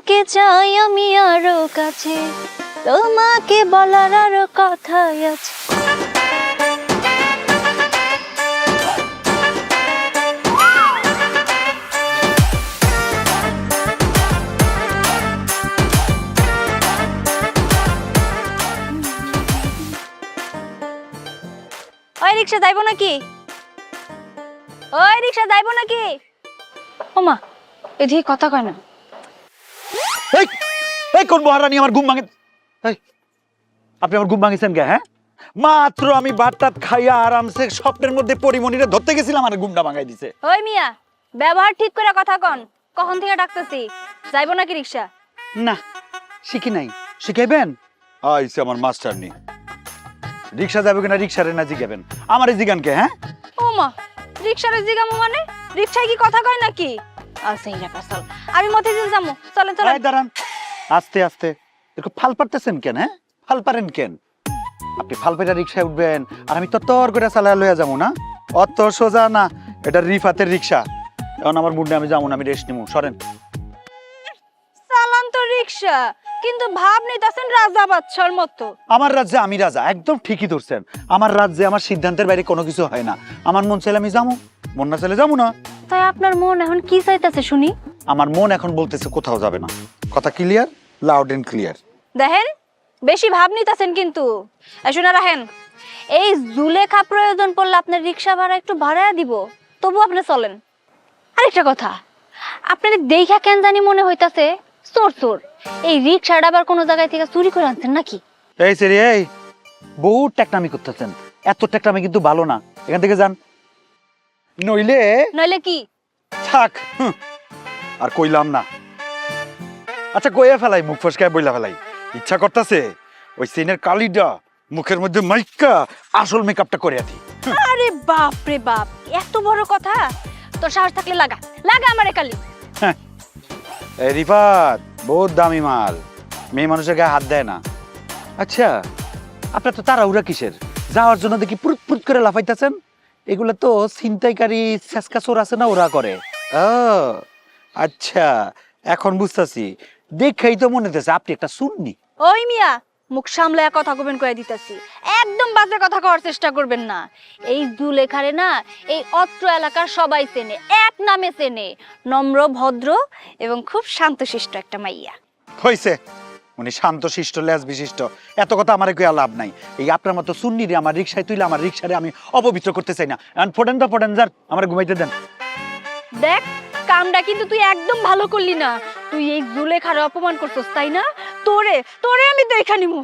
তোমাকে চাই আমি আরো কাছে, তোমাকে বলার আরো কথাই আছে। ওই রিক্সা যাইবো নাকি? ওই রিক্সা যাইবো নাকি? ওমা, এদিকে কথা কয় না। এই এই কোন মহারানী আমার ঘুম ভাঙে? এই আপনি আমার ঘুম ভাঙিছেন কে? হ্যাঁ, মাত্র আমি ভাতটাত খাইয়া আরামসে স্বপ্নের মধ্যে পরিমণিরে ধরতে গেছিলাম, আর ঘুমটা ভাঙাই দিছে। ওই মিয়া, ব্যবহার ঠিক করে কথা কন। কখন থেকে ডাকতেছি, যাইবো নাকি রিক্সা? না, শিখি নাই। শিখাইবেন? আইছে আমার মাস্টার নি। রিক্সা যাবে কিনা রিক্সারে না জিগাবেন? আমারে জিগান কে? হ্যাঁ, ওমা, রিক্সারে জিগামু মানে? রিক্সায় কি কথা কয় নাকি? আচ্ছা ইয়া পাসাল, আমি মতিঝিল যামু। চলেন চলেন। এই দাঁড়ান, আস্তে আস্তে। এরকম ফাল পারতেছেন কেন? হ্যাঁ, ফাল পারেন কেন? আপনি ফাল পেটা রিক্সায় উঠবেন আর আমি তর করে চালায় লইয়া যাবো না? অত সোজা না। এটা রিফাতের রিক্সা। এখন আমার মুডে আমি যাবো না, আমি রেস্ট নিমু। সরেন। চালান তো রিক্সা, কিন্তু ভাব নিতেছেন রাজা বাদশার মতো। আমার রাজ্যে আমি রাজা, একদম ঠিকই ধরছেন। আমার রাজ্যে আমার সিদ্ধান্তের বাইরে কোনো কিছু হয় না। আমার মন চাইলে আমি যাবো, মন না চাইলে যাবো না। তাই আপনার মন এখন কি চাইতেছে শুনি? আমার মন এখন বলতেছে কোথাও যাবে না। কথা ক্লিয়ার, লাউড এন্ড ক্লিয়ার। দেখেন, বেশি ভাব নিতেছেন কিন্তু। শুনে রাখেন, এই জুলেখা প্রয়োজন পড়লে আপনার রিক্সা ভাড়া একটু বাড়ায় দিব, তবু আপনি চলেন। আরেকটা কথা, আপনার দেখা কেন জানি মনে হইতাছে চোর চোর। এই রিক্সাটা আবার কোনো জায়গায় থেকে চুরি করে আনছেন নাকি? এই সেরি, এই বহু টেকনামি করতেছেন। এত টেকনামি কিন্তু ভালো না। এখান থেকে যান, নইলে নইলে কি? থাক। আর কইলাম না। আচ্ছা, কইয়া ফেলাই, মুখ ফসকায় বইলা ফেলাই। ইচ্ছা করতেছে ওই সিনের কালিটা মুখের মধ্যে মাইকা আসল মেকআপটা করে আতি। আরে বাপ রে বাপ, এত বড় কথা! তোর সাহস থাকলে লাগা লাগা আমারে কালি। এই রিফাত বহুত দামি মাল, মেয়ে মানুষের গায়ে হাত দেয় না। আচ্ছা, আপনার তো তাড়াহুড়া কিসের? যাওয়ার জন্য দেখি পুরুত পুরুত করে লাফাইতেছেন। এগুলো তো ছিনতাইকারী ছেসকা চোর আছে না, ওরা করে। ও আচ্ছা, এখন বুঝতেছি। দেখেই তো মনে হতেছে আপনি একটা সুন্নি। ওই মিয়া, মুখ সামলায়া কথা কবেন কয়ে দিতেছি। একদম বাজে কথা কওয়ার চেষ্টা করবেন না। এই জুলেখারে না এই অত্র এলাকার সবাই চেনে, এক নামে চেনে। নম্র, ভদ্র এবং খুব শান্তশিষ্ট একটা মাইয়া। হয়েছে, উনি শান্ত শিষ্ট, লেজ বিশিষ্ট। এত কথা আমার কইয়া লাভ নাই। এই আপনার মতো সুন্নিরে আমার রিক্সায় তুইলে আমার রিক্সারে আমি অপবিত্র করতে চাই না। ফোটেন তো ফোটেন, যার আমার ঘুমাইতে দেন। দেখ, কামটা কিন্তু তুই একদম ভালো করলি না। তুই এই জুলেখারে অপমান করছস, তাই না? তোরে তোরে আমি দেখা নিমু।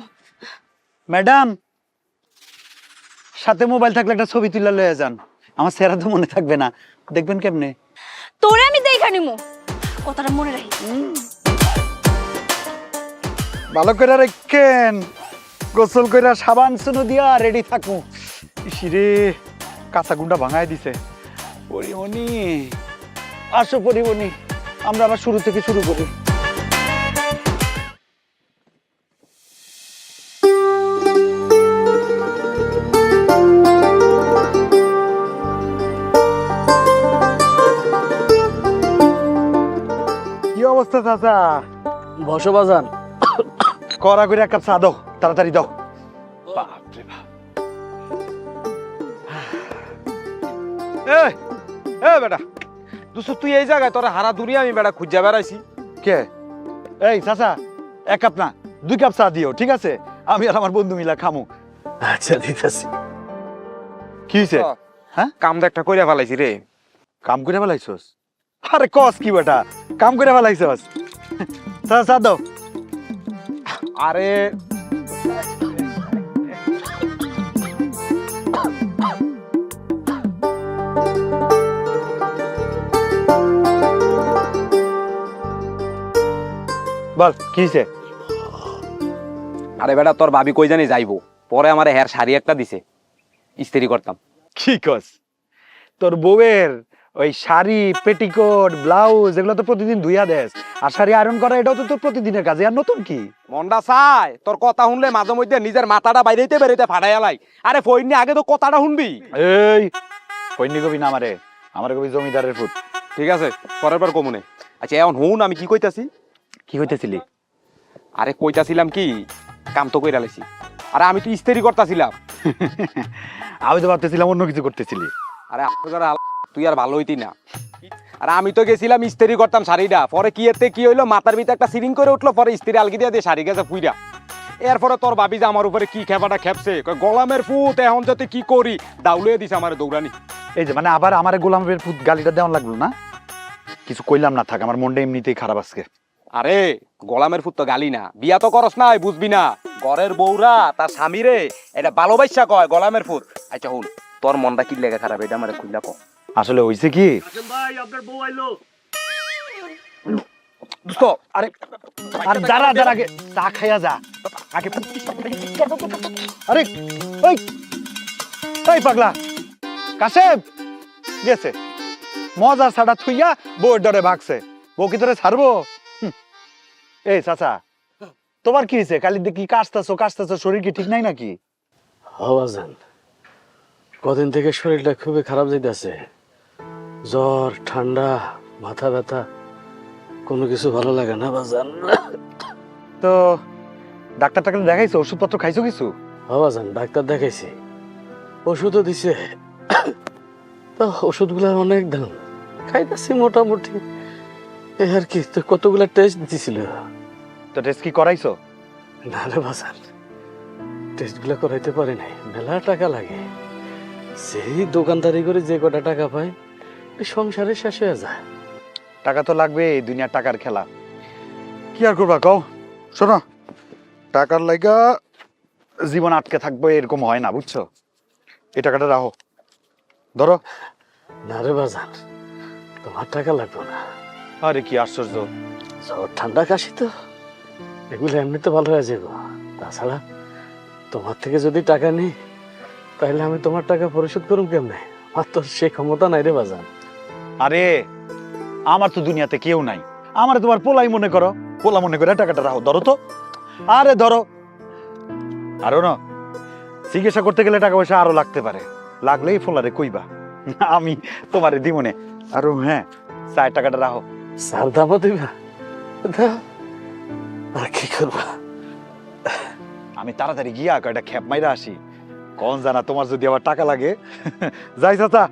ম্যাডাম, সাথে মোবাইল থাকলে একটা ছবি তুলে লয়ে যান। আমার চেহারা তো মনে থাকবে না, দেখবেন কেমনে? তোরে আমি দেখা নিমু, কথাটা মনে রাখি। ভালো করে রাখেন, গোসল কইরা সাবান সুনো দিয়া রেডি থাকু। ইসিরে, কাঁচা গুন্ডা ভাঙায় দিছে। পরিমণি, আসো পরিমণি, আমরা আবার শুরু থেকে শুরু করি। কি অবস্থা চাচা? বসো বাজান। কড়া করে এক কাপ চা দাও, তাড়াতাড়ি দাও। বাপরে বাপ। বেটা দুশো, তুই এই জায়গায় তোরা হারা দুনিয়া আমি বেটা খুঁজা বেড়াইছি। কে? এই চাচা, এক কাপ না 2 কাপ চা দিও, ঠিক আছে? আমি আর আমার বন্ধু মিলা খামু। আচ্ছা দিতেছি। কি হইছে? হ্যাঁ, কামটা একটা কইরা ফেলাইছি রে। কাম করে ফেলাইছস? আরে কস কি বেটা, কাম করে ফেলাইছস? চা চা দাও। আরে বল কি হইছে? আরে বেটা, তোর ভাবি কই জানি যাইবো, পরে আমার হেয়ার শাড়ি একটা দিছে, ইস্ত্রি করতাম। কি কস? তোর বউয়ের ওই শাড়ি, পেটিকোট, ব্লাউজ এগুলো তো প্রতিদিন ধুইয়া দেস, আর শাড়ি আয়রন করা এটাও তো তোর প্রতিদিনের কাজে। আর নতুন কি? মন্ডা চাই তোর কথা শুনলে মাঝে মধ্যে নিজের মাথাটা বাইরেতে বেরিতে ফাটাইয়ালাই। আরে ফইনি, আগে তো কথাটা শুনবি। এই কইনি কবি না আমারে, আমার কবি জমিদারের পুত। ঠিক আছে, পরের বার কমুনে। আচ্ছা এখন হুন, আমি কি কইতাছি, কি হইতেছিলি? আরে কইতাছিলাম কি, কাম তো কইরা লাইছি। আরে আমি তো ইস্তেরি করতাছিলাম। আমি তো ভাবতেছিলাম অন্য কিছু করতেছিলি। আরে তুই আর ভালো হইতি না। আর আমি তো গেছিলাম ইস্তেরি করতাম শাড়িটা, পরে কি এতে কি হইলো, মাথার ভিতরে একটা সিরিং করে উঠলো, পরে ইস্তেরি আলগি দিয়ে শাড়ি গেছে পুইরা। এরপরে তোর ভাবি যে আমার উপরে কি খেপাটা খেপছে, গোলামের ফুট এখন যাতে কি করি, দাউলিয়ে দিছে আমার দৌড়ানি। এই যে মানে আবার আমার গোলামের পুত গালিটা দেওয়ান লাগলো না? কিছু কইলাম না, থাক, আমার মনটা এমনিতেই খারাপ আজকে। আরে গোলামের ফুট তো গালি না, বিয়া তো করস নাই, বুঝবি না। ঘরের বউরা তার স্বামীরে এটা ভালোবাসা কয় গোলামের ফুট। আচ্ছা হুন, তোর মনটা কি লেগে খারাপ এটা আমার খুললা কো। আসলে হইছে কি ভাই আপনার বউ আইলো। দোস্ত, আরে আরে দাঁড়া দাঁড়া, আগে চা খাইয়া যা আগে। আরে ওই এই পাগলা কাশেম গেছে মজা ছাড়া থুইয়া বউয়ের ডরে ভাগছে। বউ কি তোরে ছাড়বো? এই চাচা, তোমার কি হয়েছে? কালি কি কাশতেছো, শরীর কি ঠিক নাই নাকি? বাজান, কদিন থেকে শরীরটা খুবই খারাপ যাইতেছে। জ্বর, ঠান্ডা, মাথা ব্যথা, কোনো কিছু ভালো লাগে না বাজান। তো ডাক্তার টাক্তার দেখাইছো? ওষুধপত্র খাইছো কিছু? বাজান, ডাক্তার দেখাইছি, ওষুধও দিছে। তো ওষুধগুলোর অনেক দাম, খাইতেছি মোটামুটি এই আর কি। তো কতগুলা টেস্ট দিছিল। তো টেস্ট কি করাইছো? না রে বাজান, টেস্টগুলো করাইতে পারি নাই, মেলা টাকা লাগে। সেই দোকানদারি করে যে কটা টাকা পাই, এই সংসারে শেষ হয়ে যায়। টাকা তো লাগবে, এই দুনিয়ার টাকার খেলা। কি আর করবা কও? শোনো, টাকার লাইগা জীবন আটকে থাকবো এরকম হয় না, বুঝছো? এই টাকাটা রাখো, ধরো। না রে বাজান, তোমার টাকা লাগবে না। আরে কি আশ্চর্য! জ্বর, ঠান্ডা, কাশি তো এগুলো এমনিতে ভালো হয়ে যাবো। তাছাড়া তোমার থেকে যদি টাকা নিই, তাহলে আমি তোমার টাকা পরিশোধ করুম কেমনে? আমার তো সেই ক্ষমতা নাই রে বাজান। আরে আমার তো দুনিয়াতে কেউ নাই, আমার তোমার পোলাই মনে করো, পোলা মনে করে টাকাটা রাখো, ধরো তো। আরে ধরো। আরো না, চিকিৎসা করতে গেলে টাকা পয়সা আরো লাগতে পারে, লাগলেই ফোলারে কইবা, আমি তোমারে দিমনে। আরো হ্যাঁ, 4 টাকাটা রাখো। সার দামও দিবা? দাও। আর কি করবা? আমি তাড়াতাড়ি গিয়া কয়টা খেপ মাইরা আসি, কোন জানা তোমার যদি আবার টাকা লাগে। যাই চাচা,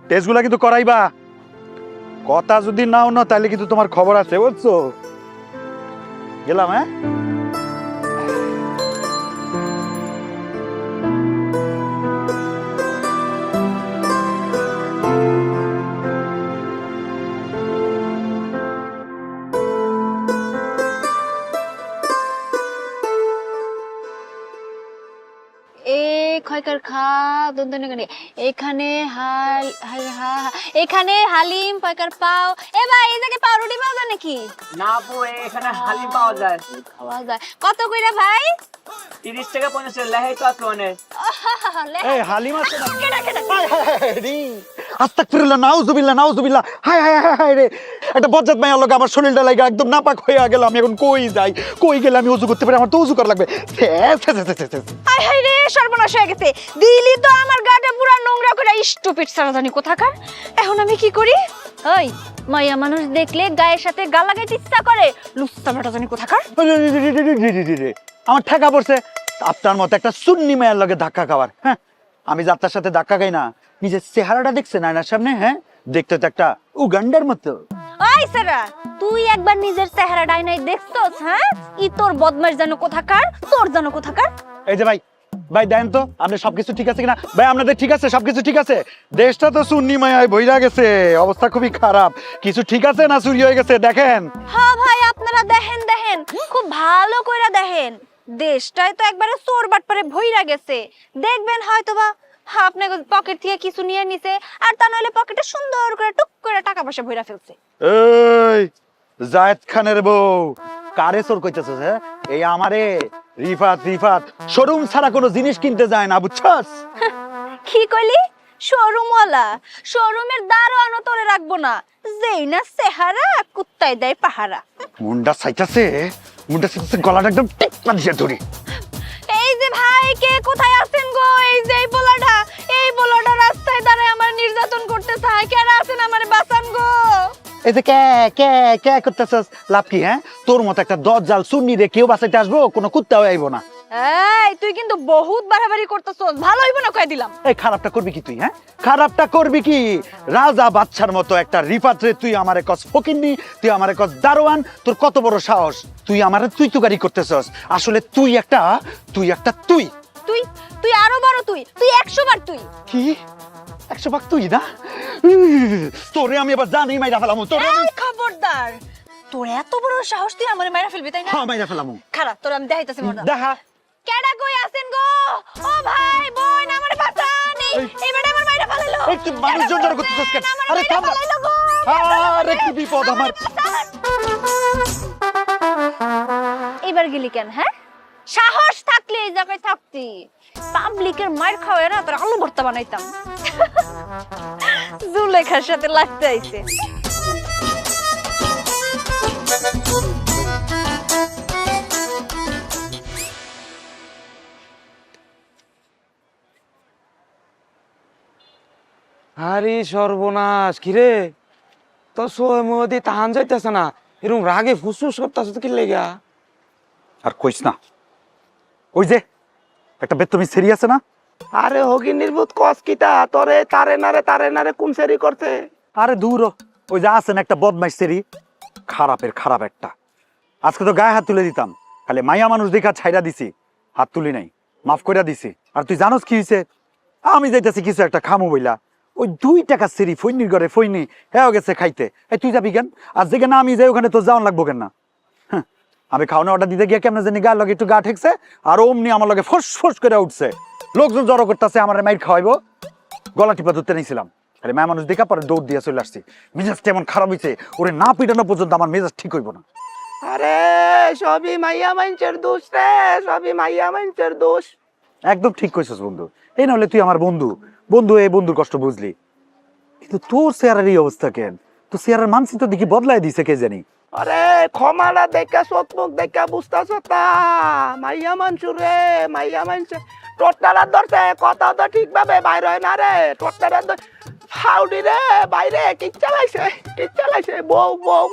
টেস্টগুলা কিন্তু করাইবা, কথা যদি নাও না তাহলে কিন্তু তোমার খবর আছে, বুঝছো? গেলাম, হ্যাঁ। খয়কার খা দন্তনে কানে এখানে এখানে হালিম পয়কার পাও। এ ভাই, এই জায়গায় পাউরুটি পাওয়া যায় নাকি? না আপু, এখানে হালিম পাওয়া যায়। খাওয়া যায় কত কইরা ভাই? 30 টাকা 50 টাকা লেহাই তো আছে অনেক। এই হালিম আছে না? কেডা কেডা? আস্তাগফিরুল্লাহ, নাউজুবিল্লাহ, নাউজুবিল্লাহ। হায় হায় হায় হায় রে, একটা বজ্জাত মাইয়া লোক আমার শরীরটা লাগা একদম নাপাক হয়ে গেল। আমি এখন কই যাই, কই গেলে আমি ওযু করতে পারি? আমার তো ওযু করা লাগবে। হায় হায় রে, সর্বনাশ হয়ে গেছে। দিলি তো আমার গাটা পুরা নোংরা করে, স্টুপিড সারা জানি কোথাকার। এখন আমি কি করি? ওই মাইয়া মানুষ দেখলে গায়ের সাথে গা লাগাইতে ইচ্ছা করে, লুচ্চা বেটা জানি কোথাকার। আমার ঠেকা পড়ছে আপনার মতো একটা সুন্নি মায়ের লগে ধাক্কা খাওয়ার। হ্যাঁ, আমি যাত্রার সাথে ধাক্কা খাই না। নিজের চেহারাটা দেখছেন আয়নার সামনে? হ্যাঁ, দেখতে তো একটা উগান্ডার মতো। ওই সারা, তুই একবার নিজের চেহারা ডাইনাই দেখছস? হ্যাঁ, ই তোর বদমাশ জানো কোথাকার, তোর জানো কোথাকার। এই যে ভাই, ভাই দেন তো আপনার সবকিছু ঠিক আছে কিনা? ভাই আপনাদের ঠিক আছে? সবকিছু ঠিক আছে? দেশটা তো সুন্নি মায়ায় বইরা গেছে, অবস্থা খুবই খারাপ। কিছু ঠিক আছে না চুরি হয়ে গেছে? দেখেন। হ্যাঁ ভাই, আপনারা দেখেন দেখেন, খুব ভালো কইরা দেখেন। দেশটাই তো একবারে চোর বাটপারে ভইরা গেছে। দেখবেন হয়তোবা আপনার পকেট থেকে কিছু নিয়ে নিছে, আর তা নইলে পকেটে সুন্দর করে টুক করে টাকা পয়সা ভইরা ফেলছে। এই জায়েদ খানের বউ, কারে চোর কইতেছস? হ্যাঁ, এই আমারে রিফাত শোরুম ছাড়া কোনো জিনিস কিনতে যায় না, বুঝছস? কি কইলি? শোরুমওয়ালা? শোরুমের দারোয়ানও তোরে রাখবো না, যেই না চেহারা কুত্তায় দেয় পাহারা। মুন্ডা চাইতাছে, গলাটা একদম টিপা দিয়ে ধরি। এই যে ভাই, কে কোথায় আছেন গো? এই যে এই পোলাটা, এই পোলাটা রাস্তায় দাঁড়ায় আমার নির্যাতন করতে চায়। কেন আছেন? আমারে বাঁচান গো। এই যে কে কে কে করতেছস, লাভ কি? হ্যাঁ, তোর মতো একটা দজ্জাল সুন্নি রে কেউ বাঁচাইতে আসবো? কোনো কুত্তাও আইবো না। এই তুই কিন্তু বহুত বাড়াবাড়ি করতেছস, ভালো হইব না কই দিলাম। এই খারাপটা করবি কি তুই? হ্যাঁ, খারাপটা করবি কি? রাজা বাদশার মতো একটা রিফাত রে তুই আমারে কস ফকিন্নি, তুই আমারে কস দারোয়ান, তোর কত বড় সাহস? তুই আমারে তুই তুকারি করতেছস। আসলে তুই একটা তুই তুই তুই আরো বড়, তুই 100 বার তুই। কি 100 ভাগ তুই না? তোরে আমি এবার জানি মাইরা ফেলামু, তোরে আমি এই খবরদার, তোর এত বড় সাহস, তুই আমারে মাইরা ফেলবি তাই না? হ্যাঁ মাইরা ফেলামু। খারাপ, তোর আমি দেখাইতাছি মজা। দেখা কেডা কই আছেন গো? ও ভাই বোন, আমারে বাঁচান, এই বেটা আমার মাইরা ফেলাইলো। এই তুই মানুষজন জড়ো করতেছস কেন? আরে থাম না। আরে কি বিপদ আমার। এবার গেলি কেন? হ্যাঁ, সাহস থাকলে এই জায়গায় থাকতি। পাবলিকের মার খাওয়া না তোর আলু ভর্তা বানাইতাম। জুলেখার সাথে লাগতে আইছে। আরে সর্বনাশ, কিরে তোর সময় মধ্যে তাহান যাইতেছে না, এরকম রাগে ফুসফুস করতেছে তো কি লেগা? আর কইস না, ওই যে একটা বেতমি সেরি আছে না? আরে হগি নির্বোধ কস কিটা তোরে তারে নারে কোন সেরি করতে? আরে দূর হ। ওই যে আছেন একটা বদমাইশ সেরি, খারাপের খারাপ একটা। আজকে তো গায়ে হাত তুলে দিতাম, খালি মাইয়া মানুষ দেখা ছাইরা দিছি, হাত তুলি নাই, মাফ কইরা দিছি। আর তুই জানোস কি হইছে? আমি যাইতাছি কিছু একটা খামু বইলা, ওই 2 টাকা সেরি ফইনির ঘরে ফইনি হেও গেছে খাইতে। এই তুই যাবি কেন? আর যেখানে আমি যাই ওখানে তো যাওয়ান লাগবো কেন না? হ্যাঁ, আমি খাওয়ানো অর্ডার দিতে গিয়ে কেমন জানি গায়ের লগে একটু গা ঠেকছে, আর অমনি আমার লগে ফোস ফোস করে উঠছে। লোকজন জড়ো করতেছে, আমার মাইর খাওয়াইবো, গলা টিপা ধরতে নিয়েছিলাম। আরে মায়া মানুষ দেখা পরে দৌড় দিয়ে চলে আসছি। মেজাজটা এমন খারাপ হয়েছে, ওরে না পিটানো পর্যন্ত আমার মেজাজ ঠিক হইব না। আরে সবই মাইয়া মাইনচের দোষ রে, সবই মাইয়া মাইনচের দোষ। একদম ঠিক কইছিস বন্ধু। এই না হলে তুই আমার বন্ধু, বন্ধু এই বন্ধুর কষ্ট বুঝলি। কিন্তু তোর চেহারার এই অবস্থা কেন? তোর চেহারার মানচিত্র দেখি বদলাই দিছে কে জানি। আরে ক্ষমাটা দেখা চোখ মুখ দেখা বুঝতাছ তা মাইয়া মানছু রে, মাইয়া মানছে টোটনারা ধরছে, কথা তো ঠিকভাবে বাইর হয় না রে। টোটনারা ফাউডি রে বাইরে কি চালাইছে বউ বউ।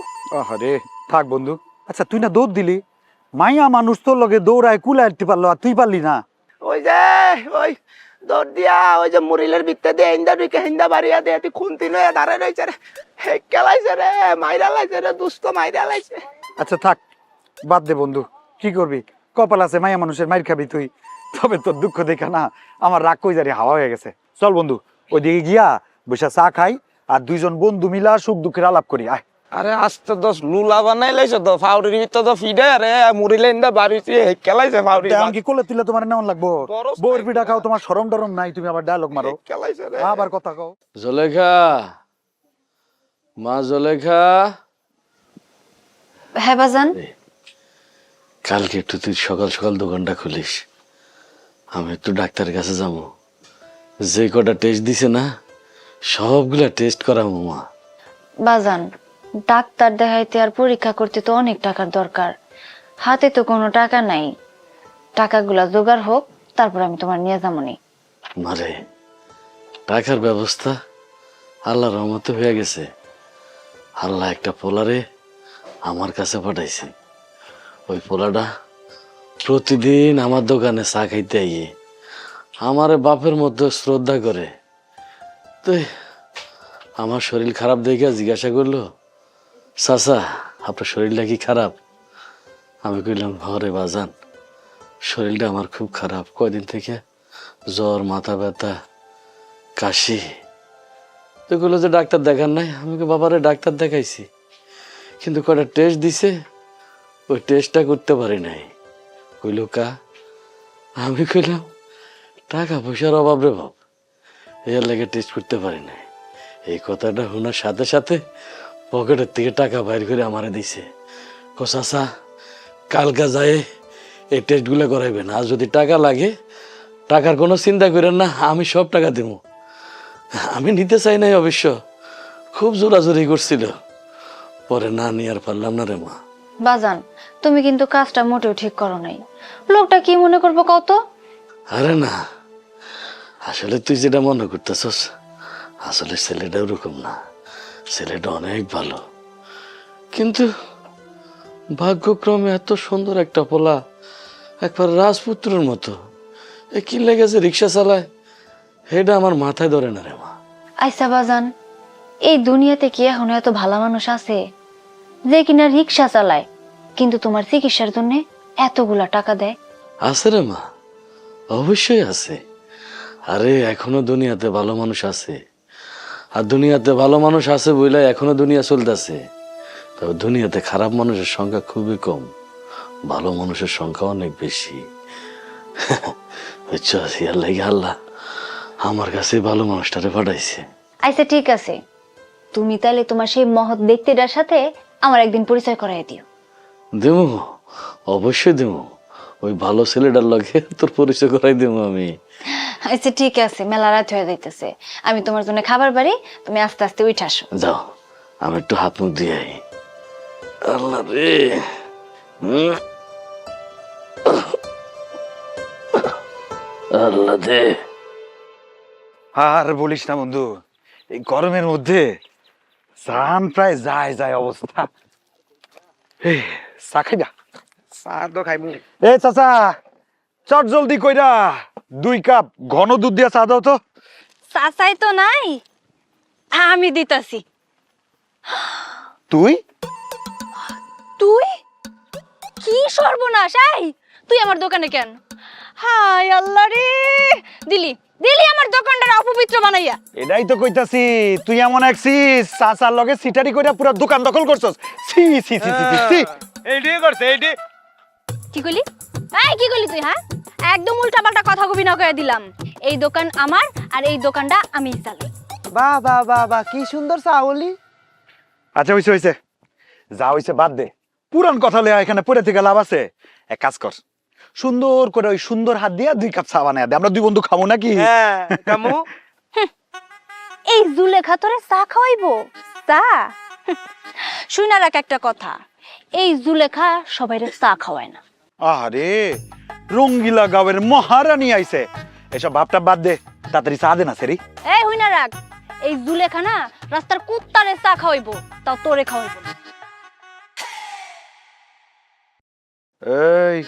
আরে থাক বন্ধু। আচ্ছা তুই না দৌড় দিলি, মাইয়া মানুষ তোর লগে দৌড়ায় কুলাইতে পারলো আর তুই পারলি না? ওই যে ওই দৌড় দিয়া ওই যে মুরিলের ভিতরে দিয়ে হিন্দা ঢুকে হিন্দা বাড়িয়া দিয়ে তুই খুন্তি নয় দাঁড়ায় রয়েছে রে, কেলাইছে রে, মাইরা লাইছে রে, দুষ্ট মাইরা লাইছে। আচ্ছা থাক, বাদ দে বন্ধু, কি করবি? কপাল আছে মাইয়া মানুষের মাইর খাবি তুই। তবে তোর দুঃখ দেখা না আমার রাগ কই জারি হাওয়া হয়ে গেছে। চল বন্ধু ওইদিকে গিয়া বসে চা খাই, আর 2 জন বন্ধু মিলা সুখ দুঃখের আলাপ করি। আয়। আরে আস্তে দশ লুলা বানাই লাইছে তো ফাউরির ভিতর তো ফিডে রে মুরিলে ইন্দা বাড়িতে কেলাইছে ফাউরি। তেমন কি করলে তুলে তোমার নেওয়ান লাগবো? বরস বউয়ের পিঠা খাও, তোমার শরম ডরম নাই, তুমি আবার ডায়লগ মারো, কেলাইছে রে। আবার কথা কও। জলেখা, মা জলেখা, হ্যাঁ বাজান। কালকে একটু তুই সকাল সকাল দোকানটা খুলিস, আমি একটু ডাক্তারের কাছে যাবো। যে কটা টেস্ট দিছে না সবগুলা টেস্ট করাবো মা। বাজান, ডাক্তার দেখাইতে আর পরীক্ষা করতে তো অনেক টাকার দরকার, হাতে তো কোনো টাকা নাই। টাকাগুলা জোগাড় হোক, তারপর আমি তোমার নিয়ে যাবনি। মারে টাকার ব্যবস্থা আল্লাহর রহমতে হয়ে গেছে। আল্লাহ একটা পোলারে আমার কাছে পাঠাইছে। ওই পোলাটা প্রতিদিন আমার দোকানে চা খাইতে আইয়ে আমারে বাপের মধ্যে শ্রদ্ধা করে। তো আমার শরীর খারাপ দেখে জিজ্ঞাসা করলো, চাচা আপনার শরীরটা কি খারাপ? আমি কইলাম ঘরে বাজান, শরীরটা আমার খুব খারাপ, কয়দিন থেকে জ্বর, মাথা ব্যথা, কাশি। তো কইলো যে ডাক্তার দেখান নাই। আমি বাবারে ডাক্তার দেখাইছি, কিন্তু কয়টা টেস্ট দিছে, ওই টেস্টটা করতে পারি নাই। কইলো কা? আমি কইলাম টাকা পয়সার অভাব রে বাপ, এর লাগে টেস্ট করতে পারি নাই। এই কথাটা শোনার সাথে সাথে পকেটের থেকে টাকা বাইর করে আমারে দিছে। কো চাচা কালকা যায় এই টেস্টগুলো করাইবেন, আর যদি টাকা লাগে টাকার কোনো চিন্তা করেন না, আমি সব টাকা দেবো। আমি নিতে চাই নাই অবশ্য, খুব জোরাজোরি করছিল, পরে না নিয়ে আর পারলাম না রে মা। বাজান, তুমি কিন্তু কাজটা মোটেও ঠিক করো নাই। লোকটা কি মনে করবো কত? আরে না, আসলে তুই যেটা মনে করতেছস, আসলে ছেলেটা ওরকম না, ছেলেটা অনেক ভালো। কিন্তু ভাগ্যক্রমে এত সুন্দর একটা পোলা, একবার রাজপুত্রের মতো, এ কি লেগেছে রিক্সা চালায়, এটা আমার মাথায় ধরে না রে মা। আইসা বাজান, এই দুনিয়াতে কি এখন এত ভালো মানুষ আছে যে কিনা রিক্সা চালায় কিন্তু তোমার চিকিৎসার জন্য এতগুলা টাকা দেয়? আছে রে মা, অবশ্যই আছে। আরে এখনো দুনিয়াতে ভালো মানুষ আছে, আর দুনিয়াতে ভালো মানুষ আছে বইলে এখনো দুনিয়া চলতেছে। তবে দুনিয়াতে খারাপ মানুষের সংখ্যা খুবই কম, ভালো মানুষের সংখ্যা অনেক বেশি। বুঝছো, ইয়ার লাগে আল্লাহ আমার কাছে ভালো মানুষটারে পাঠাইছে। আচ্ছা ঠিক আছে, তুমি তাহলে তোমার সেই মহৎ ব্যক্তিটার সাথে আমার একদিন পরিচয় করাই দিও। দেবো, অবশ্যই দেবো। ওই ভালো ছেলেটার লগে তোর পরিচয় করাই দেবো আমি। আচ্ছা ঠিক আছে, মেলা রাত হয়ে যাইতেছে, আমি তোমার জন্য খাবার বাড়ি, তুমি আস্তে আস্তে উঠে আসো। যাও, আমি একটু হাত মুখ দিয়ে আই। আল্লাহ রে, আল্লাহ দে। আর বলিস না বন্ধু, এই গরমের মধ্যে জান প্রায় যায় যায় অবস্থা। এই চা খাইবা? চা তো খাইমু। এ চাচা, চট জলদি কইরা 2 কাপ ঘন দুধ দিয়া চা দাও তো। চাচাই তো নাই, আমি দিতাছি। তুই তুই কি সর্বনাশ! এই তুই আমার দোকানে কেন? হাই আল্লাহ রে, দিলি দিলি আমার দোকানটা অপবিত্র বানাইয়া। এটাই তো কইতাছি, তুই এমন একছিস চাচার লগে সিটারি কইরা পুরো দোকান দখল করছস। ছি ছি ছি ছি ছি। এইটি করছে এইটি। কি কইলি? এই কি কইলি তুই? হ্যাঁ, একদম উল্টাপাল্টা কথা কবি না কইয়া দিলাম। এই দোকান আমার, আর এই দোকানটা আমি চালাই। বাহ বাহ বাহ বাহ, কি সুন্দর চা বলি। আচ্ছা হইছে হইছে, যা হইছে বাদ দে। পুরান কথা লইয়া এখানে পড়ে থেকে লাভ আছে? এক কাজ কর, সুন্দর করে ওই সুন্দর হাত দিয়া 2 কাপ চা বানায় দে, আমরা 2 বন্ধু খাবো নাকি? হ্যাঁ কামু। এই জুলেখা তোরে চা খাওয়াইবো? চা? শুনা রাখ একটা কথা, এই জুলেখা সবাইরে চা খাওয়ায় না। আরে রঙ্গিলা গাঁয়ের মহারানী আইছে, এসব ভাবটা বাদ দে, তাড়াতাড়ি চা দে না সেরি। এই হুইনা রাখ, এই জুলেখা না রাস্তার কুত্তারে চা খাওয়াইবো, তাও তোরে খাওয়াইবো না। এই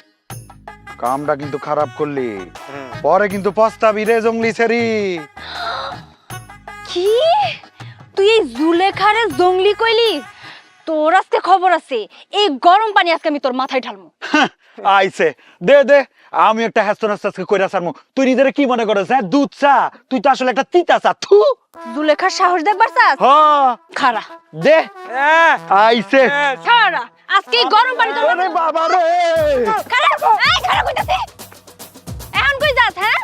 কামটা কিন্তু খারাপ করলি, পরে কিন্তু পস্তাবি রে জঙ্গলি সেরি। কি তুই এই জুলেখারে জঙ্গলি কইলি? তোর আজকে খবর আছে, এই গরম পানি আজকে আমি তোর মাথায় ঢালমু। আইছে, দে দে, আমি একটা হ্যাস্ত আজকে কইরা সারমু। তুই নিজেরে কি মনে করছ? হ্যাঁ, দুধ চা, তুই তো আসলে একটা তিতা চা। থু, জুলেখার সাহস দেখবার চাস? হ্যাঁ খারা দে, আইছে। খারা, আজকে এই গরম পানি তোর আরে বাবা রে, খারা, এই খারা কইতাছি। এখন কই যাস? হ্যাঁ,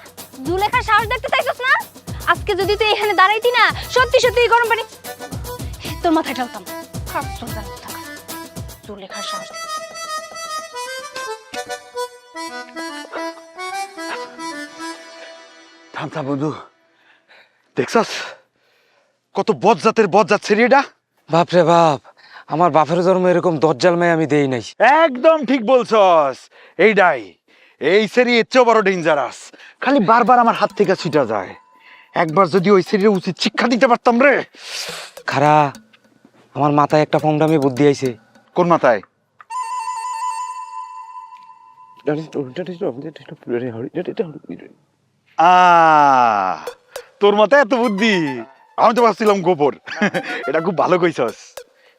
জুলেখার সাহস দেখতে চাইছস না? আজকে যদি তুই এখানে দাঁড়াইতি না, সত্যি সত্যি এই গরম পানি তোর মাথায় ঢালতাম। জুলেখার সাহস দেখতে। থামতা বন্ধু, দেখছস কত বজ্জাতের বজ্জাত ছেড়ে এটা? বাপ রে বাপ, আমার বাপের জন্ম এরকম দজ্জাল মেয়ে আমি দেই নাই। একদম ঠিক বলছস, এইটাই, এই সেরি এর চেয়েও বড় ডেঞ্জারাস। খালি বারবার আমার হাত থেকে ছুটা যায়। একবার যদি ওই সেরির উচিত শিক্ষা দিতে পারতাম রে। খারা, আমার মাথায় একটা পংডামি বুদ্ধি আইছে। কোন মাথায়? তোর মাথায় এত বুদ্ধি? আমি তো ভাবছিলাম গোবর। এটা খুব ভালো কইছস।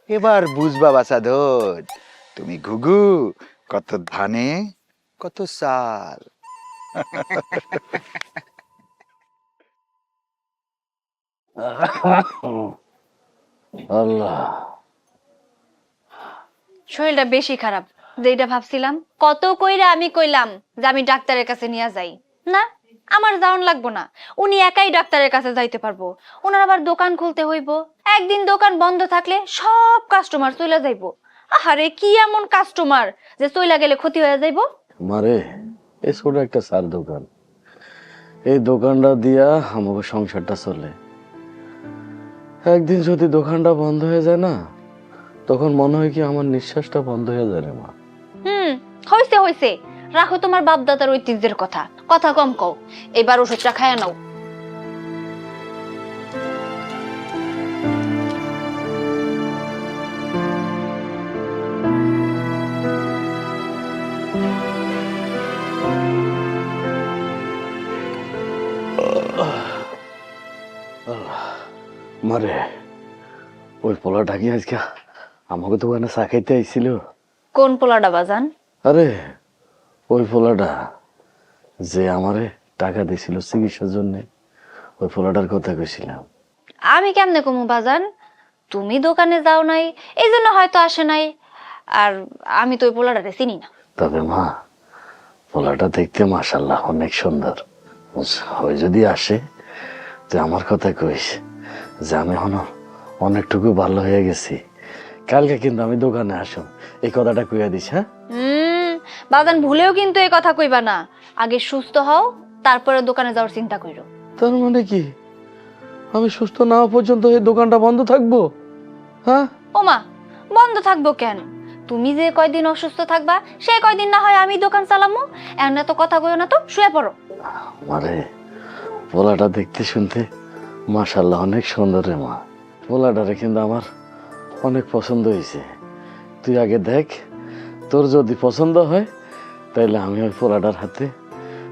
এবার বুঝবা বাছা ধর, তুমি ঘুঘু, কত ধানে কত চাল। আল্লাহ, শরীরটা বেশি খারাপ, যেটা ভাবছিলাম। কত কইরা আমি কইলাম যে আমি ডাক্তারের কাছে নিয়ে যাই, না আমার যাওন লাগবো না, উনি একাই ডাক্তারের কাছে যাইতে পারবো। ওনার আবার দোকান খুলতে হইব, একদিন দোকান বন্ধ থাকলে সব কাস্টমার চলে যাইবো। আহারে কি এমন কাস্টমার যে চইলা গেলে ক্ষতি হয়ে যাইবো? মারে এ ছোট একটা চার দোকান, এই দোকানটা দিয়া আমাকে সংসারটা চলে। একদিন যদি দোকানটা বন্ধ হয়ে যায় না, তখন মনে হয় কি আমার নিঃশ্বাসটা বন্ধ হয়ে যায় রে মা। হইছে হইছে, রাখো তোমার বাপ দাদার ঐতিহ্যের কথা, কথা কম কও। এবার ওষুধটা খায়া নাও। মারে ওই পোলাটা কি আজকে আমাকে দোকানে চা খাইতে আইছিল? কোন পোলাটা বাজান? আরে ওই পোলাটা যে আমারে টাকা দিছিল চিকিৎসার জন্য, ওই পোলাটার কথা কইছিলাম। আমি কেমনে কমু বাজান? তুমি দোকানে যাও নাই, এই জন্য হয়তো আসে নাই। আর আমি তো ওই পোলাটারে চিনি না। তবে মা, পোলাটা দেখতে মাশাআল্লাহ অনেক সুন্দর। ওই যদি আসে তুই আমার কথা কইস যে আমি এখনো অনেকটুকু ভালো হয়ে গেছি, কালকে কিন্তু আমি দোকানে আসুন, এই কথাটা কইয়া দিস। হ্যাঁ বাজান, ভুলেও কিন্তু এই কথা কইবা না। আগে সুস্থ হও, তারপরে দোকানে যাওয়ার চিন্তা কইরো। তার মানে কি আমি সুস্থ না হওয়া পর্যন্ত এই দোকানটা বন্ধ থাকবো? হ্যাঁ ওমা, বন্ধ থাকবো কেন? তুমি যে কয়দিন অসুস্থ থাকবা, সে কয়দিন না হয় আমি দোকান চালামু। এমন এত কথা কইও না তো, শুয়ে পড়ো। মারে পোলাটা দেখতে শুনতে মাশাআল্লাহ অনেক সুন্দর রে মা। পোলাটারে কিন্তু আমার অনেক পছন্দ হয়েছে। তুই আগে দেখ, তোর যদি পছন্দ হয় তাইলে আমি ওই পোলাটার হাতে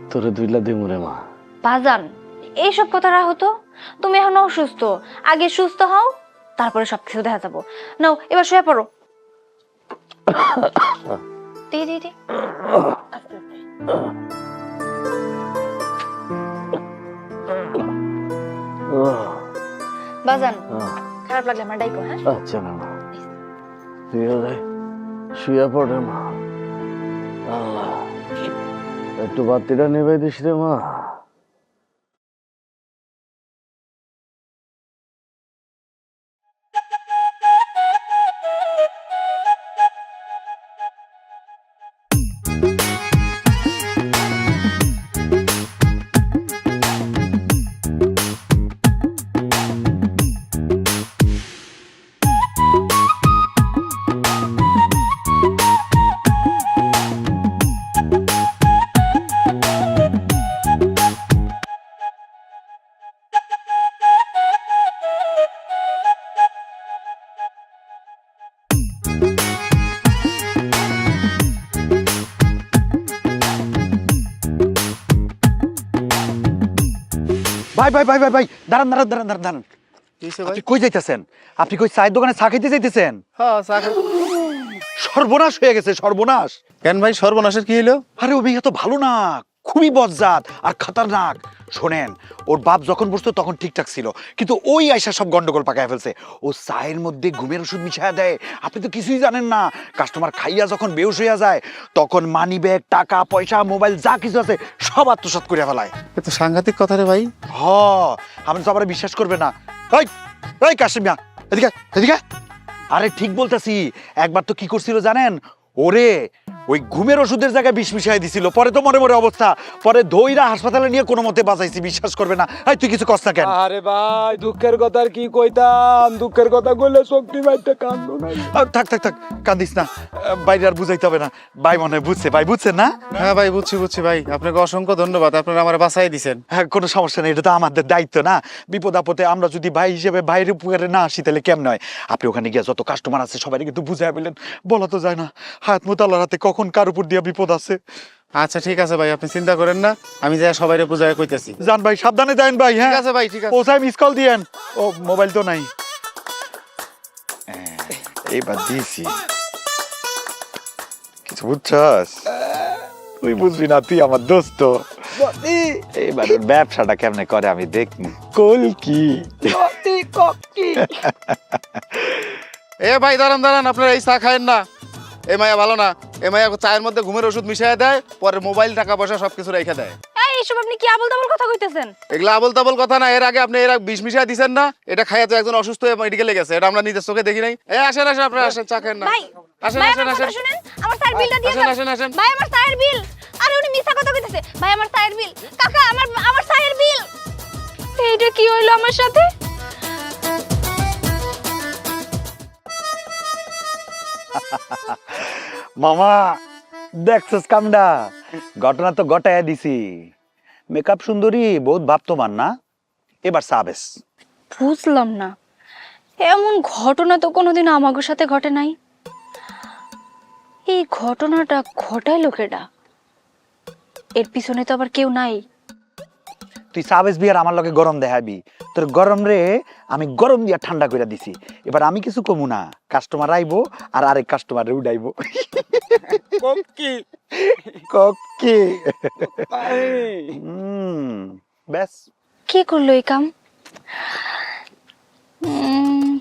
তোরে দুইলা দিমু রে মা। বাজান, এইসব কথা রাখো তো। তুমি এখন অসুস্থ, আগে সুস্থ হও, তারপরে সবকিছু দেখা যাবো। নাও এবার শুয়ে পড়ো। দি দি দি। বাজান, খারাপ লাগলে আমার ডাইকো। হ্যাঁ আচ্ছা না মা, তুই শুয়ে পড় রে মা। আল্লাহ, একটু বাতিটা নেবে দিস রে মা। ভাই ভাই ভাই ভাই ভাই, দাঁড়ান দাঁড়ান দাঁড়ান দাঁড়ান দাঁড়ান। আপনি কই যাইতেছেন? আপনি কই চায়ের দোকানে চা খাইতে যাইতেছেন? হ্যাঁ চা খাই। সর্বনাশ হয়ে গেছে, সর্বনাশ। কেন ভাই, সর্বনাশের কি হইলো? আরে ও মেয়ে তো ভালো না, খুবই বজ্জাত আর খতরনাক। শোনেন, ওর বাপ যখন বসতো তখন ঠিকঠাক ছিল, কিন্তু ওই আয়সা সব গন্ডগোল পাকায় ফেলছে। ও চায়ের মধ্যে ঘুমের ওষুধ মিশায়া দেয়। আপনি তো কিছুই জানেন না। কাস্টমার খাইয়া যখন বেহুশ হইয়া যায়, তখন মানি ব্যাগ, টাকা পয়সা, মোবাইল যা কিছু আছে সব আত্মসাৎ করে ফেলায়। এ তো সাংঘাতিক কথা রে ভাই। হ, আপনি তো আবার বিশ্বাস করবে না। ওই ওই কাশিম মিয়া, এদিকে এদিকে। আরে ঠিক বলতেছি। একবার তো কি করছিল জানেন? ওরে ওই ঘুমের ওষুধের জায়গায় বিষ মিশাই দিছিল। পরে তো মরে মরে অবস্থা, পরে ধইরা হাসপাতালে নিয়ে কোনো মতে বাঁচাইছি। বিশ্বাস করবে না। এই তুই কিছু কস না কেন? আরে ভাই, দুঃখের কথা আর কি কইতাম? দুঃখের কথা কইলে শক্তি ভাইটা কান্দো না। থাক থাক থাক, কান্দিস না। বাইরে আর বুঝাইতে হবে না। ভাই মনে হয় বুঝছে। ভাই বুঝছেন না? হ্যাঁ ভাই, বুঝছি বুঝছি ভাই, আপনাকে অসংখ্য ধন্যবাদ, আপনারা আমার বাঁচাই দিছেন। হ্যাঁ, কোনো সমস্যা নেই। এটা তো আমাদের দায়িত্ব না? বিপদ আপদে আমরা যদি ভাই হিসেবে বাইরে উপকারে না আসি তাহলে কেমন হয়? আপনি ওখানে গিয়ে যত কাস্টমার আছে সবাই কিন্তু বুঝাই বললেন। বলা তো যায় না হায়াত মোতাল্লার হাতে কখন কার উপর দিয়া বিপদ আছে। আচ্ছা ঠিক আছে ভাই, আপনি চিন্তা করেন না, আমি যাই সবাইরে বুঝায় কইতেছি। যান ভাই, সাবধানে যান ভাই। হ্যাঁ ঠিক আছে ভাই, ঠিক আছে। পৌঁছায় মিস কল দিয়েন। ও মোবাইল তো নাই। এইবার দিয়েছি কিছু বুঝছস? তুই বুঝবি না, তুই আমার দোস্ত। এইবার ব্যবসাটা কেমনে করে আমি দেখবো। কলকি এ ভাই দাঁড়ান দাঁড়ান, আপনারা এই চা খায়েন না। এ মায়া ভালো না, এ মায়া চায়ের মধ্যে ঘুমের ওষুধ মিশিয়ে দেয়, পরে মোবাইল টাকা পয়সা সবকিছু রেখে দেয়। এইসব আপনি কি আবল তাবল কথা কইতেছেন? এগুলো আবল তাবল কথা না। এর আগে আপনি এরা বিষ মিশিয়ে দিচ্ছেন না, এটা খাইয়া তো একজন অসুস্থ হয়ে মেডিকেলে গেছে, এটা আমরা নিজের চোখে দেখি নাই। এ আসেন আসেন, আপনারা আসেন, চা খান না। ভাই, আসেন ভাই, আসেন আমার আসেন কথা শুনেন, আমার চায়ের বিলটা দিয়ে আসেন যান। আসেন আসেন। ভাই, আমার চায়ের বিল। আরে উনি মিথ্যা কথা কইতেছে। ভাই, আমার চায়ের বিল। কাকা, আমার চায়ের বিল। এইটা কি হইলো আমার সাথে? মামা, দেখছস কামডা? ঘটনা তো ঘটাইয়া দিছি। মেকআপ সুন্দরী বহুত ভাবতমান না? এবার সাবেস। বুঝলাম না, এমন ঘটনা তো কোনোদিন আমাগোর সাথে ঘটে নাই। এই ঘটনাটা ঘটাইলো কেডা? এর পিছনে তো আবার কেউ নাই। তুই সাবেস বিয়ার আমার লগে গরম দেখাবি, তোর গরম রে আমি গরম দিয়া ঠান্ডা করে দিছি। এবার আমি কিছু কমু না, কাস্টমার আইবো আর আরেক কাস্টমার উডাইবো। কি কক্কি ব্যাস। কে করলো এই কাম?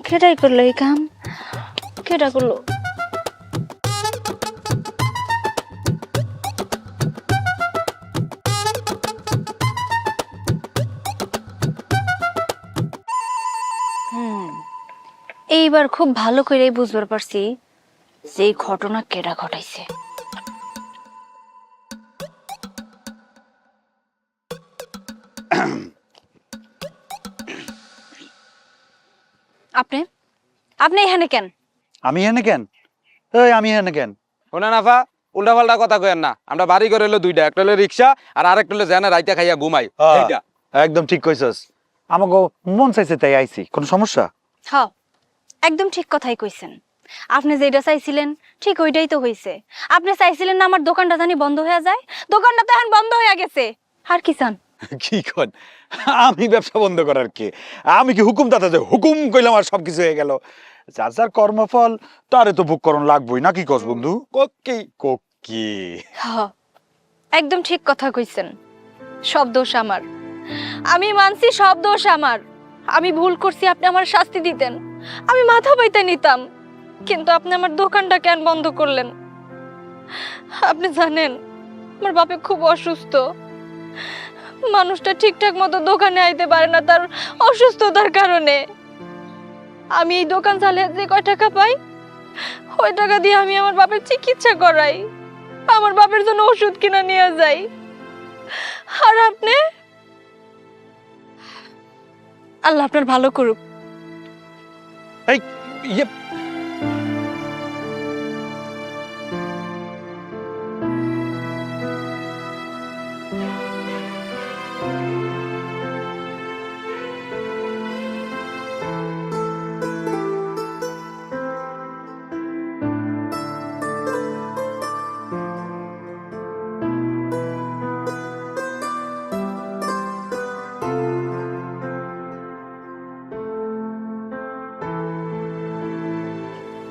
কেডাই করলো এই কাম? কেডা করলো? এইবার খুব ভালো করে বুঝবার পারছি যে এই ঘটনা কেডা ঘটাইছে। আপনি আপনি এখানে কেন? আমি এনে কেন? এই আমি এনে কেন? শোনা নাফা, উল্টা পাল্টা কথা কয়েন না। আমরা বাড়ি করে হলো দুইটা, একটা হলো রিক্সা আর আরেকটা হলো জানা রাইতে খাইয়া ঘুমাই। এইটা একদম ঠিক কইছস, আমাকে মন চাইছে তাই আইছি। কোনো সমস্যা? হ্যাঁ, একদম ঠিক কথাই কইছেন। আপনি যেটা চাইছিলেন ঠিক ওইটাই তো হইছে। আপনি চাইছিলেন না আমার দোকানটা জানি বন্ধ হয়ে যায়, দোকানটা তো এখন বন্ধ হয়ে গেছে। আর কি চান? কি কন? আমি ব্যবসা বন্ধ করার কে? আমি কি হুকুম দাতা যে হুকুম কইলাম আর সবকিছু হয়ে গেল? যার যার কর্মফল তারে তো ভোগ করণ লাগবই নাকি কস বন্ধু? কোকি কোকি হ্যাঁ, একদম ঠিক কথা কইছেন। সব দোষ আমার, আমি মানছি সব দোষ আমার। আমি ভুল করছি, আপনি আমার শাস্তি দিতেন, আমি মাথা পাইতে নিতাম। কিন্তু আপনি আমার দোকানটা কেন বন্ধ করলেন? আপনি জানেন আমার বাপে খুব অসুস্থ, মানুষটা ঠিকঠাক মতো দোকানে আইতে পারে না তার অসুস্থতার কারণে। আমি এই দোকান চালিয়ে যে কয় টাকা পাই ওই টাকা দিয়ে আমি আমার বাপের চিকিৎসা করাই, আমার বাপের জন্য ওষুধ কিনা নিয়ে যাই। আর আপনি, আল্লাহ আপনার ভালো করুক। এই ইয়ে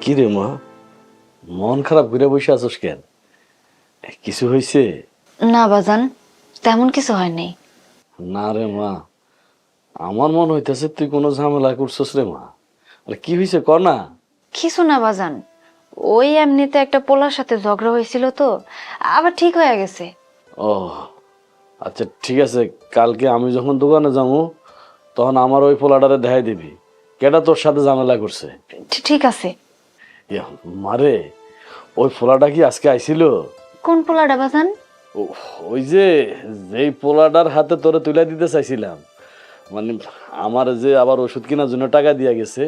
কি রে মা, মন খারাপ করে বসে আছোস কেন? কিছু হয়েছে? না বাজান, তেমন কিছু হয় নাই। না রে মা, আমার মন হইতেছে তুই কোনো ঝামেলা করছস রে মা। আরে কি হয়েছে ক না। কিছু না বাজান, ওই এমনিতে একটা পোলার সাথে ঝগড়া হয়েছিল তো, আবার ঠিক হয়ে গেছে। ও আচ্ছা ঠিক আছে, কালকে আমি যখন দোকানে যাবো তখন আমার ওই পোলাটারে দেখাই দিবি কেটা তোর সাথে ঝামেলা করছে। ঠিক আছে। ইয়া, মারে ওই পোলাটা কি আজকে আইছিল? কোন পোলাটা বাজান? ওই যে যেই পোলাটার হাতে তোরে তুলে দিতে চাইছিলাম, মানে আমার যে আবার ওষুধ কেনার জন্য টাকা দিয়া গেছে,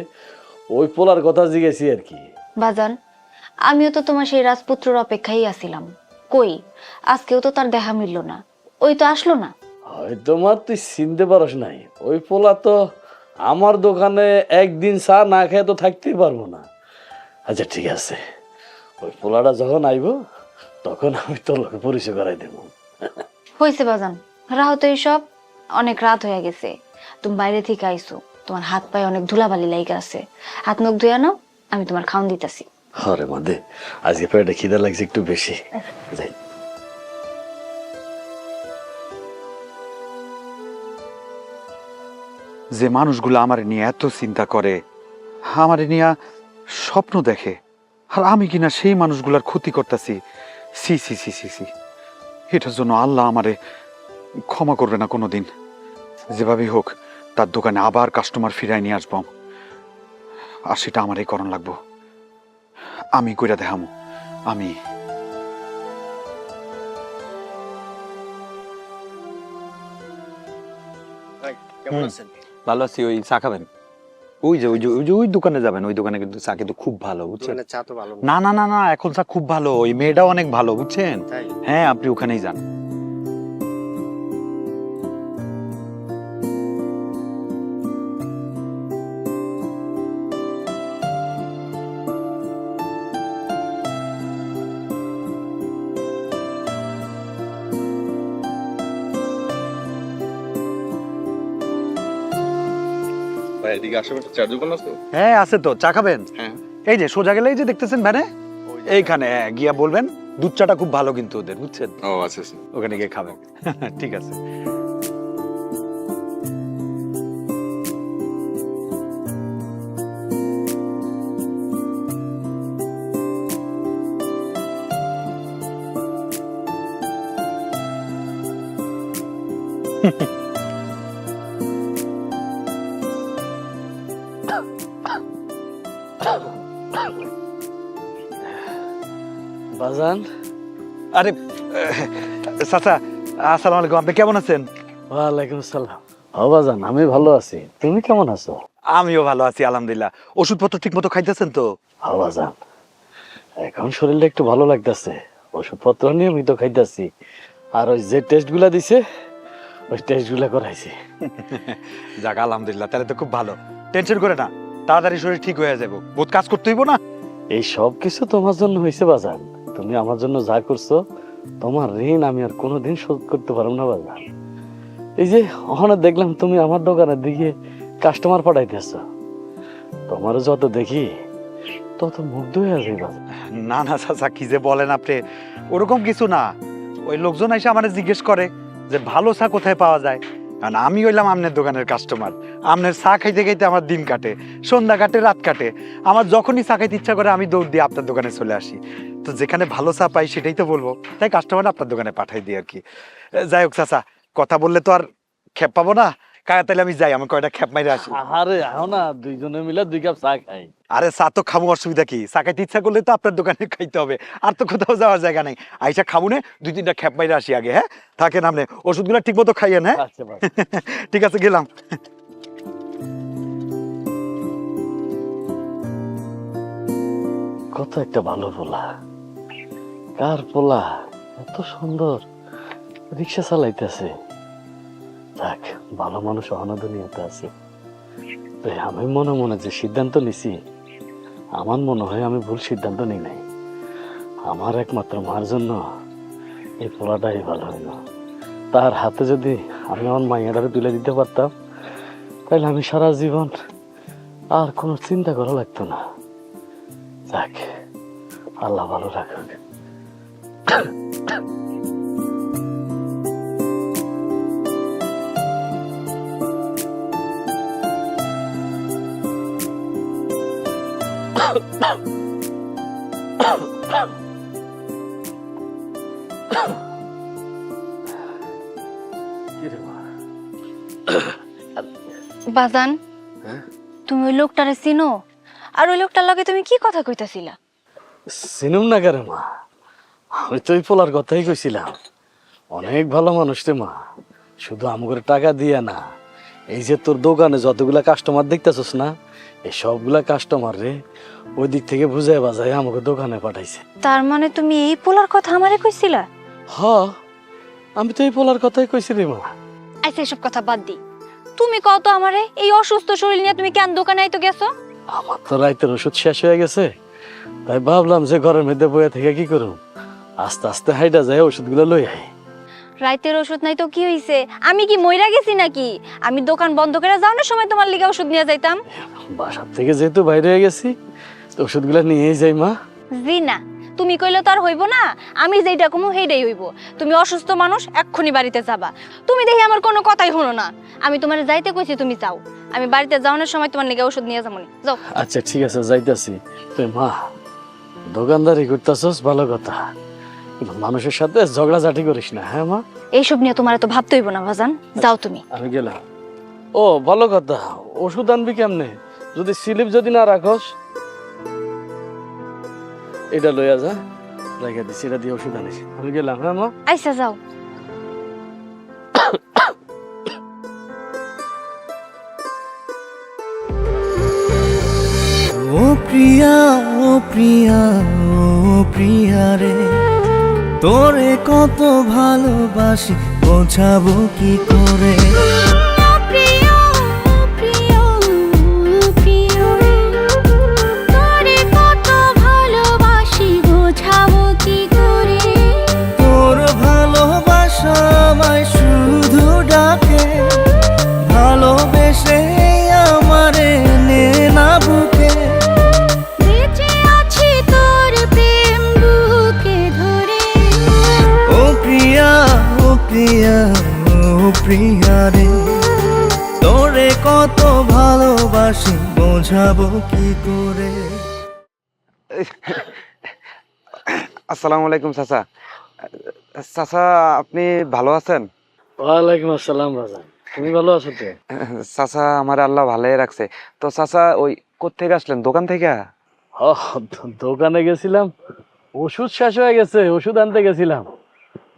ওই পোলার কথা জিজ্ঞেসি আর কি। বাজান, আমিও তো তোমার সেই রাজপুত্রর অপেক্ষায় আছিলাম, কই আজকেও তো তার দেখা মিলল না, ওই তো আসলো না। হয়তো মার তুই চিনতে পারস নাই, ওই পোলা তো আমার দোকানে একদিন চা না খেয়ে তো থাকতেই পারবো না। আচ্ছা ঠিক আছে, ওই পোলাটা যখন আইব তখন আমি তোর লোকে পরিচয় করাই দেবো। হয়েছে বাজান, রাহো তো এইসব, অনেক রাত হয়ে গেছে, তুমি বাইরে থেকে আইছো, তোমার হাত পায়ে অনেক ধুলাবালি লাইগা আছে, হাত মুখ ধুয়ে নাও, আমি তোমার খাওন দিতেছি। আরে মাদে, আজকে পেটে খিদা লাগছে একটু বেশি। যাই। যে মানুষগুলো আমার নিয়ে এত চিন্তা করে, আমার নিয়ে স্বপ্ন দেখে, আর আমি কিনা সেই মানুষগুলার ক্ষতি করতেছি, সি সি সি সি সি, এটার জন্য আল্লাহ আমারে ক্ষমা করবে না কোনোদিন। যেভাবেই হোক তার দোকানে আবার কাস্টমার ফিরাই নিয়ে আসবো, আর সেটা আমারই করণ লাগবো। আমি কইরা দেখামু। আমি কেমন আছেন? ভালো আছি। ওই চা খাবেন? ওই দোকানে যাবেন, ওই দোকানে কিন্তু চা কিন্তু খুব ভালো, বুঝছেন? দোকানের চা তো ভালো না। না না না না, এখন চা খুব ভালো, ওই মেয়েটাও অনেক ভালো, বুঝছেন? তাই? হ্যাঁ, আপনি ওখানেই যান। এদিকে আশেপাশে চার দোকান আছে? হ্যাঁ আছে তো, চা খাবেন? হ্যাঁ। এই যে সোজা গেলেই যে দেখতেছেন ভ্যানে, এইখানে গিয়া বলবেন দুধ চাটা খুব ভালো কিন্তু ওদের, বুঝছেন? ও আচ্ছা আচ্ছা। ওখানে গিয়ে খাবেন। ঠিক আছে। বাজান, আরে চাচা আসসালামু আলাইকুম, আপনি কেমন আছেন? ওয়ালাইকুম আসসালাম। ও বাজান, আমি ভালো আছি, তুমি কেমন আছো? আমিও ভালো আছি আলহামদুলিল্লাহ। ওষুধপত্র ঠিক মতো খাইতেছেন তো? ও বাজান, এখন শরীরটা একটু ভালো লাগতেছে, ওষুধপত্র নিয়মিত খাইতেছি। আর ওই যে টেস্টগুলা দিছে ওই টেস্টগুলা করাইছি। যাক আলহামদুলিল্লাহ, তাহলে তো খুব ভালো। টেনশন করে না, তাড়াতাড়ি শরীর ঠিক হয়ে যাবো। বহুত কাজ করতে হইব না? এই সব কিছু তোমার জন্য হয়েছে বাজান। তুমি আমার জন্য যা করছো, তোমার ঋণ আমি আর কোনোদিন শোধ করতে পারবো না বাজান। এই যে ওখানে দেখলাম তুমি আমার দোকানের দিকে কাস্টমার পাঠাইতেছ, তোমার যত দেখি তত মুগ্ধ হয়ে যাই বাজান। না না চাচা, কি যে বলেন আপনি, ওরকম কিছু না। ওই লোকজন এসে আমার জিজ্ঞেস করে যে ভালো চা কোথায় পাওয়া যায়, কারণ আমি হইলাম আপনার দোকানের কাস্টমার। আপনার চা খাইতে খাইতে আমার দিন কাটে, সন্ধ্যা কাটে, রাত কাটে। আমার যখনই চা খাইতে ইচ্ছা করে আমি দৌড় দিয়ে আপনার দোকানে চলে আসি। তো যেখানে ভালো চা পাই সেটাই তো বলবো, তাই কাস্টমার আপনার দোকানে পাঠাই দিই আর কি। যাই হোক চাচা, কথা বললে তো আর খেপ পাবো না, তাহলে আমি যাই, আমি কয়টা খেপ মাইরে আসি। আরে আও না, দুইজনে মিলে 2 কাপ চা খাই। আরে চা তো খাবো, অসুবিধা কি? চা খাইতে ইচ্ছা করলে তো আপনার দোকানে খাইতে হবে, আর তো কোথাও যাওয়ার জায়গা নাই। আইসা খাবো না, 2-3টা খেপ মাইরে আসি আগে। হ্যাঁ থাকেন, আপনি ওষুধগুলো ঠিক মতো খাইয়েন। হ্যাঁ আচ্ছা বাবা। ঠিক আছে, গেলাম। কত একটা ভালো পোলা, কার পোলা এত সুন্দর রিক্সা চালাইতেছে। যাক, ভালো মানুষ অহনা দুনিয়াতে আছে। তো আমি মনে মনে যে সিদ্ধান্ত নিছি, আমার মনে হয় আমি ভুল সিদ্ধান্ত নিই নাই। আমার একমাত্র মার জন্য এই পোলাটাই ভালো হইল। তার হাতে যদি আমি আমার মাইয়াটারে তুলে দিতে পারতাম, তাহলে আমি সারা জীবন আর কোনো চিন্তা করা লাগতো না। যাক, আল্লাহ ভালো রাখুক। বাজান, হ্যাঁ? তুমি ওই লোকটারে চিনো? আর ওই লোকটার লগে তুমি কি কথা কইতাছিলা? চিনুম না কেন মা, আমি তো ওই পোলার কথাই কইছিলাম। অনেক ভালো মানুষ রে মা, শুধু আমাকে টাকা দিয়ে না, এই যে তোর দোকানে যতগুলা কাস্টমার দেখতেছস না, এই সবগুলা কাস্টমার রে ওই দিক থেকে বুঝায় বাজায় আমাকে দোকানে পাঠাইছে। তার মানে তুমি এই পোলার কথা আমারে কইছিলা? হ, আমি তো এই পোলার কথাই কইছি রে মা। আচ্ছা এসব কথা বাদ দি, তুমি কও তো আমারে, এই অসুস্থ শরীর নিয়ে তুমি কেন দোকানে আইতো গেছো? আমার তো রাইতের ওষুধ শেষ হয়ে গেছে, তাই ভাবলাম যে ঘরের মধ্যে বইয়া থেকে কি করুম, আস্তে আস্তে হাইটা যায় ওষুধগুলো লই আই। রাইতের ওষুধ নাই তো কি হইছে? আমি কি মইরা গেছি নাকি? আমি দোকান বন্ধ করে যাওয়ার সময় তোমার লিগে ওষুধ নিয়ে যাইতাম। বাসার থেকে যেহেতু বাইরে হয়ে গেছি, তো ওষুধগুলো নিয়েই যাই মা। জি না, তুমি কইলে তো আর হইব না, আমি যেইটা কমু সেইটাই হইব। তুমি অসুস্থ মানুষ, এক্ষুনি বাড়িতে যাবা। তুমি দেখি আমার কোনো কথাই হলো না। আমি তোমার যাইতে কইছি, তুমি যাও। আমি বাড়িতে যাওয়ার সময় তোমার লিগে ওষুধ নিয়ে যাবো, যাও। আচ্ছা ঠিক আছে, যাইতাছি। তুই মা দোকানদারি করতেছস ভালো কথা, কিন্তু মানুষের সাথে ঝগড়াঝাটি করিস না। হ্যাঁ মা, এইসব নিয়ে তোমার তো ভাবতে হইব না বাজান, যাও তুমি। আমি গেলাম। ও ভালো কথা, ওষুধ আনবি কেমনে? যদি স্লিপ যদি না রাখস, এটা লইয়া যা, রেখে দিস, এটা দিয়ে ওষুধ আনিস। আমি গেলাম। হ্যাঁ মা, আইসা যাও। ও প্রিয়া, ও প্রিয়া, ও প্রিয়া রে, তোরে কত ভালোবাসি বোঝাবো কি করে। তোর ভালোবাসা আমায় শুধু ডাকে, ভালোবেসে আমারে প্রিয়া ও প্রিয়া রে, তোরে কত ভালোবাসি বোঝাবো কি করে। আসসালামু আলাইকুম চাচা। চাচা আপনি ভালো আছেন? ওয়ালাইকুম আসসালাম বাজান, তুমি ভালো আছো তো? চাচা আমার আল্লাহ ভালোই রাখছে। তো চাচা ওই কোত্থেকে আসলেন, দোকান থেকে? দোকানে গেছিলাম, ওষুধ শেষ হয়ে গেছে, ওষুধ আনতে গেছিলাম।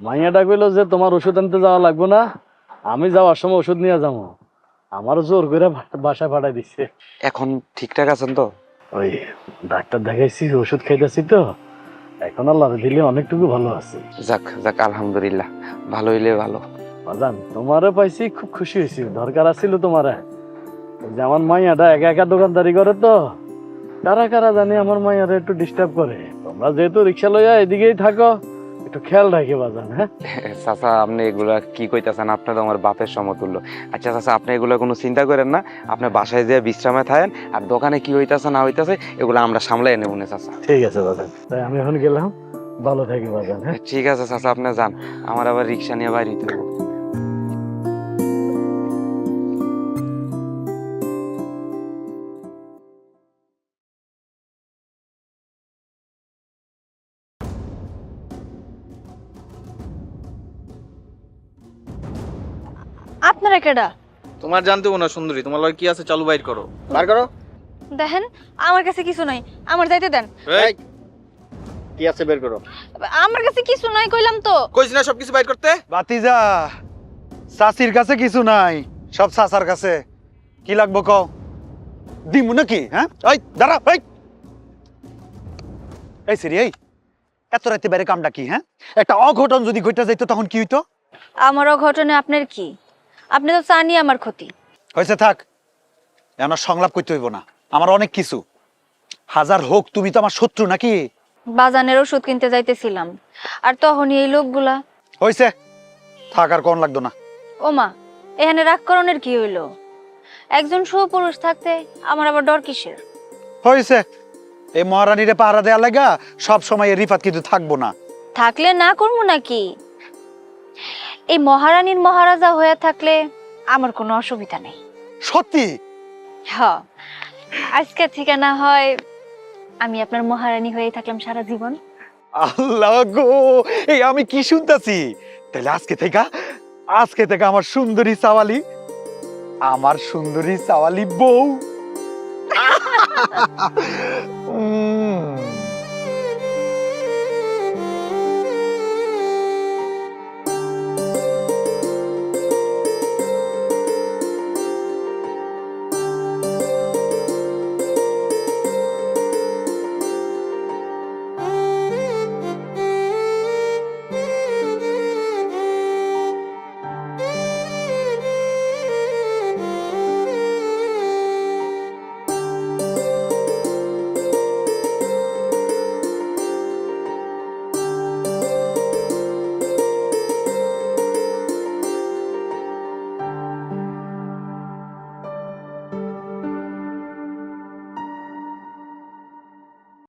মাইয়াটা কইলো যে তোমার ওষুধ আনতে যাওয়া লাগবে না, আমি যাওয়ার সময় ওষুধ নিয়ে যাবো। আমারও জোর করে বাসায় পাঠাই দিচ্ছে। এখন ঠিকঠাক আছেন তো? ওই ডাক্তার দেখাইছি, ওষুধ খাইতেছি তো, এখন আল্লাহ দিলে অনেকটুকু ভালো আছে। যাক যাক, আলহামদুলিল্লাহ, ভালো হইলে ভালো। বাজান তোমারে পাইছি, খুব খুশি হয়েছি। দরকার আছিল তোমারে, যে আমার মাইয়াটা একা একা দোকানদারি করে তো, কারা কারা জানি আমার মাইয়ারে একটু ডিস্টার্ব করে। তোমরা যেহেতু রিক্সা লইয়া এদিকেই থাকো, একটু খেয়াল রাখি বাজান। হ্যাঁ চাচা আপনি এগুলা কি কইতাছেন, আপনি তো আমার বাপের সমতুল্য। আচ্ছা চাচা, আপনি এগুলো কোনো চিন্তা করেন না, আপনি বাসায় যেয়ে বিশ্রামে থাকেন, আর দোকানে কি হইতাছে না হইতাছে এগুলো আমরা সামলাই নেব না চাচা। ঠিক আছে বাজান, তাই আমি এখন গেলাম, ভালো থাকি বাজান। হ্যাঁ ঠিক আছে চাচা, আপনি যান, আমার আবার রিক্সা নিয়ে বাইরে হইতে হবে। আপনারা কেডা? তোমার জানতে না সুন্দরী, তোমার লগে কি আছে চালু বাইর করো। বার করো। দেখেন আমার কাছে কিছু নাই, আমার যাইতে দেন। এই কি আছে বের করো। আমার কাছে কিছু নাই কইলাম তো। কইছ না সবকিছু বাইর করতে। বাতিজা, চাচির কাছে কিছু নাই, সব চাচার কাছে। কি লাগবো কও, দিমু নাকি? হ্যাঁ এই দাঁড়া, এই সিরি, এই এত রাতে বাইরে কামটা কি? হ্যাঁ, একটা অঘটন যদি ঘটে যাইতো তখন কি হইতো? আমারও ঘটনা আপনার কি? আপনি তো চানই আমার ক্ষতি। হয়েছে, থাক, আমার সংলাপ করতে হইব না। আমার অনেক কিছু, হাজার হোক তুমি তো আমার শত্রু নাকি? বাজানের ওষুধ কিনতে যাইতেছিলাম, আর তখনই এই লোকগুলা। হয়েছে, থাক, আর কোন লাগতো না। ওমা, এখানে রাগকরণের কি হইলো? একজন সুপুরুষ থাকতে আমার আবার ডর কিসের? হয়েছে, এই মহারানীরে পাহারা দেয়া লাগা সব সময় রিফাত কিন্তু থাকবো না। থাকলে না করবো নাকি? এই মহারানীর মহারাজা হয়ে থাকলে আমার কোনো অসুবিধা নেই। সত্যি? হ্যাঁ, আজকে থেকে না হয় আমি আপনার মহারানী হয়ে থাকলাম সারা জীবন। আল্লাহ গো, এই আমি কি শুনতাছি? তাহলে আজকে থেকে আমার সুন্দরী সাওয়ালি বউ।